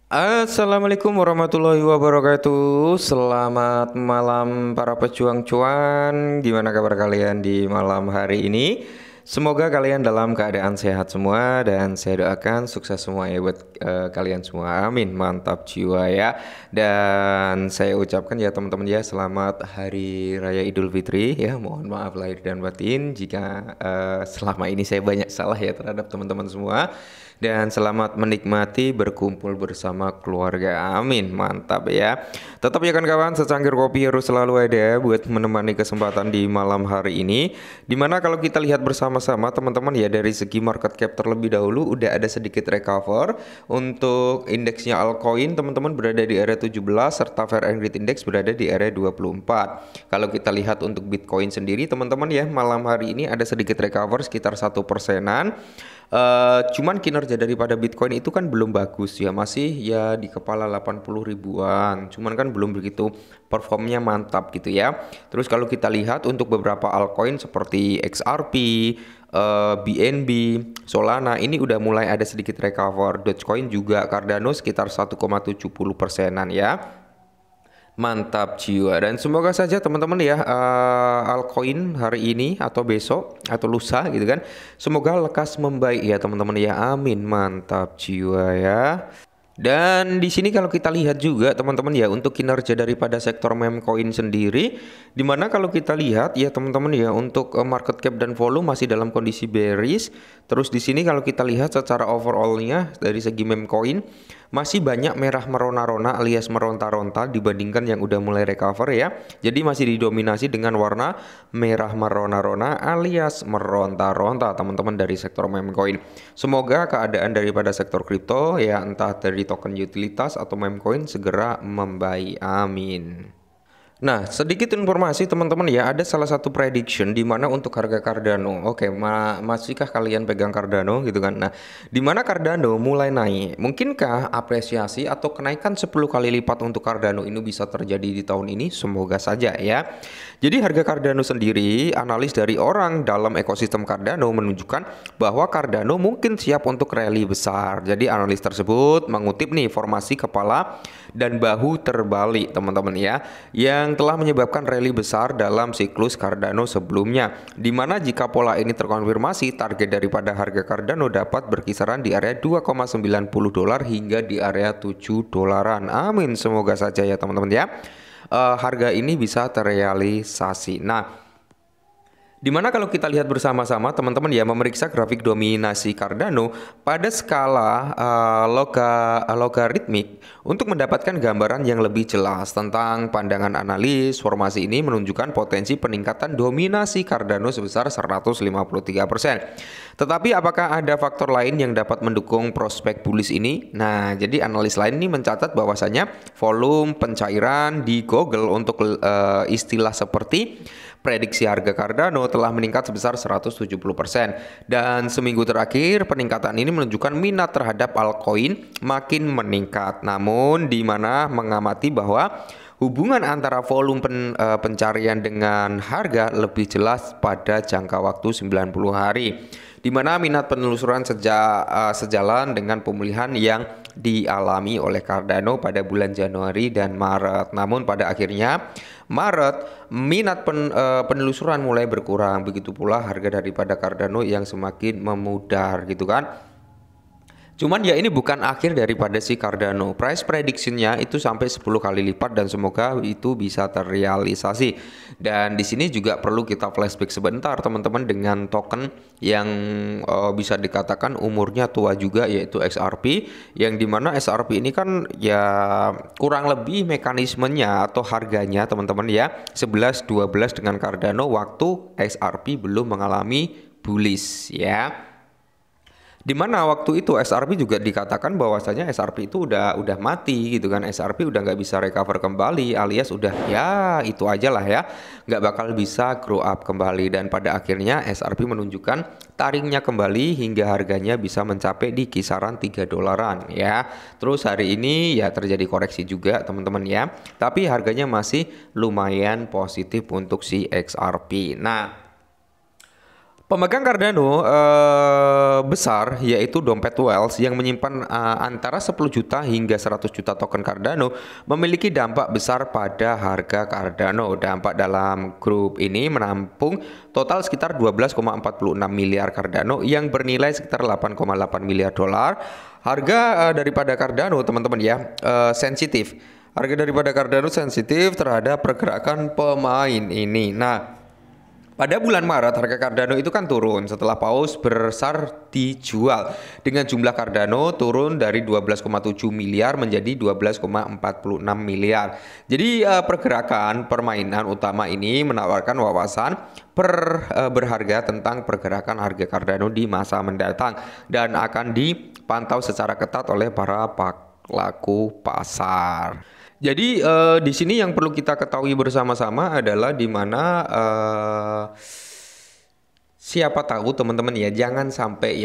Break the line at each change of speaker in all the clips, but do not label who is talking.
Assalamualaikum warahmatullahi wabarakatuh. Selamat malam para pejuang cuan. Gimana kabar kalian di malam hari ini? Semoga kalian dalam keadaan sehat semua dan saya doakan sukses semua ya buat kalian semua. Amin. Mantap jiwa ya. Dan saya ucapkan ya teman-teman ya selamat Hari Raya Idul Fitri ya. Mohon maaf lahir dan batin jika selama ini saya banyak salah ya terhadap teman-teman semua. Dan selamat menikmati berkumpul bersama keluarga. Amin. Mantap ya. Tetap ya kan kawan, secangkir kopi harus selalu ada buat menemani kesempatan di malam hari ini. Dimana kalau kita lihat bersama-sama teman-teman ya dari segi market cap terlebih dahulu udah ada sedikit recover. Untuk indeksnya altcoin teman-teman berada di area 17 serta Fair and Greed Index berada di area 24. Kalau kita lihat untuk Bitcoin sendiri teman-teman ya malam hari ini ada sedikit recover sekitar 1%-an. Cuman kinerja daripada Bitcoin itu kan belum bagus ya, masih ya di kepala 80 ribuan. Cuman kan belum begitu performnya mantap gitu ya. Terus kalau kita lihat untuk beberapa altcoin seperti XRP, BNB, Solana ini udah mulai ada sedikit recover. Dogecoin juga, Cardano sekitar 1,70%-an ya. Mantap jiwa dan semoga saja teman-teman ya altcoin hari ini atau besok atau lusa gitu kan semoga lekas membaik ya teman-teman ya, amin. Mantap jiwa ya. Dan di sini kalau kita lihat juga teman-teman ya untuk kinerja daripada sektor meme coin sendiri, dimana kalau kita lihat ya teman-teman ya untuk market cap dan volume masih dalam kondisi bearish. Terus di sini kalau kita lihat secara overallnya dari segi meme coin masih banyak merah merona-rona alias meronta-ronta dibandingkan yang udah mulai recover ya. Jadi masih didominasi dengan warna merah merona-rona alias meronta-ronta teman-teman dari sektor meme coin. Semoga keadaan daripada sektor kripto ya entah dari token utilitas atau meme coin segera membaik, amin. Nah, sedikit informasi teman-teman ya, ada salah satu prediction di mana untuk harga Cardano. Oke, masihkah kalian pegang Cardano gitu kan? Nah, di mana Cardano mulai naik? Mungkinkah apresiasi atau kenaikan 10 kali lipat untuk Cardano ini bisa terjadi di tahun ini? Semoga saja ya. Jadi harga Cardano sendiri, analis dari orang dalam ekosistem Cardano menunjukkan bahwa Cardano mungkin siap untuk rally besar. Jadi analis tersebut mengutip nih formasi kepala dan bahu terbalik teman-teman ya, yang telah menyebabkan rally besar dalam siklus Cardano sebelumnya, di mana jika pola ini terkonfirmasi target daripada harga Cardano dapat berkisaran di area 2,90 dolar hingga di area 7 dolaran. Amin, semoga saja ya teman-teman ya harga ini bisa terrealisasi. Nah, dimana kalau kita lihat bersama-sama teman-teman ya memeriksa grafik dominasi Cardano pada skala logaritmik untuk mendapatkan gambaran yang lebih jelas tentang pandangan analis. Formasi ini menunjukkan potensi peningkatan dominasi Cardano sebesar 153%. Tetapi apakah ada faktor lain yang dapat mendukung prospek bullish ini? Nah, jadi analis lain ini mencatat bahwasanya volume pencairan di Google untuk istilah seperti prediksi harga Cardano telah meningkat sebesar 170%. Dan seminggu terakhir peningkatan ini menunjukkan minat terhadap altcoin makin meningkat. Namun di mana mengamati bahwa hubungan antara volume pencarian dengan harga lebih jelas pada jangka waktu 90 hari. Di mana minat penelusuran sejalan dengan pemulihan yang dialami oleh Cardano pada bulan Januari dan Maret. Namun pada akhirnya Maret minat penelusuran mulai berkurang, begitu pula harga daripada Cardano yang semakin memudar gitu kan. Cuman ya ini bukan akhir daripada si Cardano. Price prediction-nya itu sampai 10 kali lipat dan semoga itu bisa terrealisasi. Dan di sini juga perlu kita flashback sebentar teman-teman dengan token yang bisa dikatakan umurnya tua juga yaitu XRP, yang dimana XRP ini kan ya kurang lebih mekanismenya atau harganya teman-teman ya 11-12 dengan Cardano waktu XRP belum mengalami bullish ya. Dimana waktu itu SRP juga dikatakan bahwasanya SRP itu udah mati gitu kan, SRP udah nggak bisa recover kembali alias udah ya itu aja lah ya, nggak bakal bisa grow up kembali. Dan pada akhirnya SRP menunjukkan taringnya kembali hingga harganya bisa mencapai di kisaran 3 dolaran ya. Terus hari ini ya terjadi koreksi juga teman-teman ya, tapi harganya masih lumayan positif untuk si XRP. Nah, Pemegang Cardano besar yaitu dompet Wells yang menyimpan antara 10 juta hingga 100 juta token Cardano memiliki dampak besar pada harga Cardano. Dampak dalam grup ini menampung total sekitar 12,46 miliar Cardano yang bernilai sekitar 8,8 miliar dolar. Harga daripada Cardano teman-teman ya sensitif. Harga daripada Cardano sensitif terhadap pergerakan pemain ini. Nah, pada bulan Maret harga Cardano itu kan turun setelah paus besar dijual dengan jumlah Cardano turun dari 12,7 miliar menjadi 12,46 miliar. Jadi pergerakan permainan utama ini menawarkan wawasan berharga tentang pergerakan harga Cardano di masa mendatang dan akan dipantau secara ketat oleh para pelaku pasar. Jadi di sini yang perlu kita ketahui bersama-sama adalah di mana siapa tahu teman-teman ya jangan sampai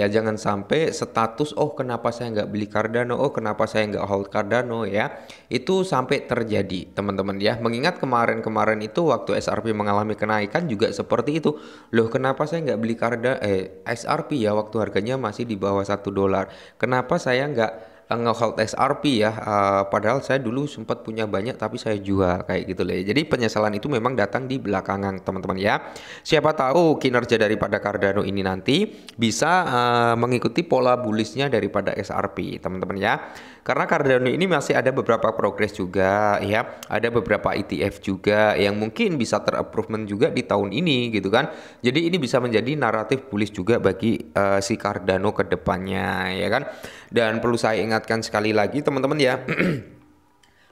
status kenapa saya nggak beli Cardano, kenapa saya nggak hold Cardano ya itu sampai terjadi teman-teman ya. Mengingat kemarin itu waktu SRP mengalami kenaikan juga seperti itu loh, kenapa saya nggak beli SRP ya waktu harganya masih di bawah $1, kenapa saya nggak nge-hold SRP ya, padahal saya dulu sempat punya banyak tapi saya jual kayak gitu loh. Jadi penyesalan itu memang datang di belakangan teman-teman ya. Siapa tahu kinerja daripada Cardano ini nanti bisa mengikuti pola bullishnya daripada SRP teman-teman ya. Karena Cardano ini masih ada beberapa progres juga ya, ada beberapa ETF juga yang mungkin bisa ter-approve juga di tahun ini gitu kan. Jadi ini bisa menjadi naratif bullish juga bagi si Cardano ke depannya ya kan. Dan perlu saya ingatkan sekali lagi teman-teman ya,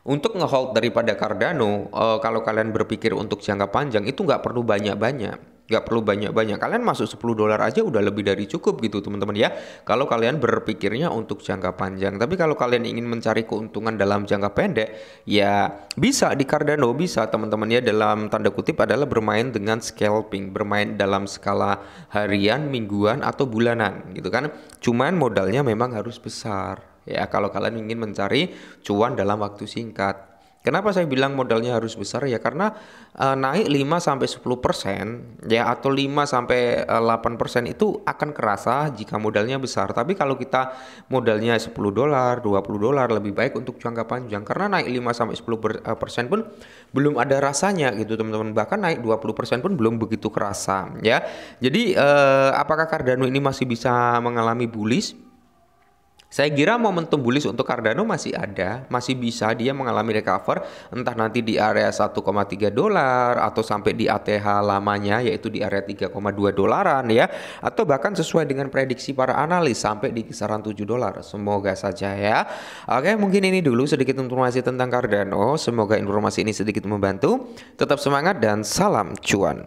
untuk ngehold daripada Cardano, kalau kalian berpikir untuk jangka panjang itu nggak perlu banyak-banyak. Kalian masuk $10 aja udah lebih dari cukup gitu teman-teman ya, kalau kalian berpikirnya untuk jangka panjang. Tapi kalau kalian ingin mencari keuntungan dalam jangka pendek ya bisa di Cardano, bisa teman-teman ya, dalam tanda kutip adalah bermain dengan scalping, bermain dalam skala harian, mingguan atau bulanan gitu kan. Cuman modalnya memang harus besar ya kalau kalian ingin mencari cuan dalam waktu singkat. Kenapa saya bilang modalnya harus besar ya, karena naik 5-10% ya atau 5-8% itu akan kerasa jika modalnya besar. Tapi kalau kita modalnya $10, $20 lebih baik untuk jangka panjang, karena naik 5-10% pun belum ada rasanya gitu teman-teman. Bahkan naik 20% pun belum begitu kerasa ya. Jadi apakah Cardano ini masih bisa mengalami bullish? Saya kira momentum bullish untuk Cardano masih ada, masih bisa dia mengalami recover entah nanti di area $1,3 atau sampai di ATH lamanya yaitu di area $3,2 ya, atau bahkan sesuai dengan prediksi para analis sampai di kisaran $7. Semoga saja ya. Oke, mungkin ini dulu sedikit informasi tentang Cardano. Semoga informasi ini sedikit membantu. Tetap semangat dan salam cuan.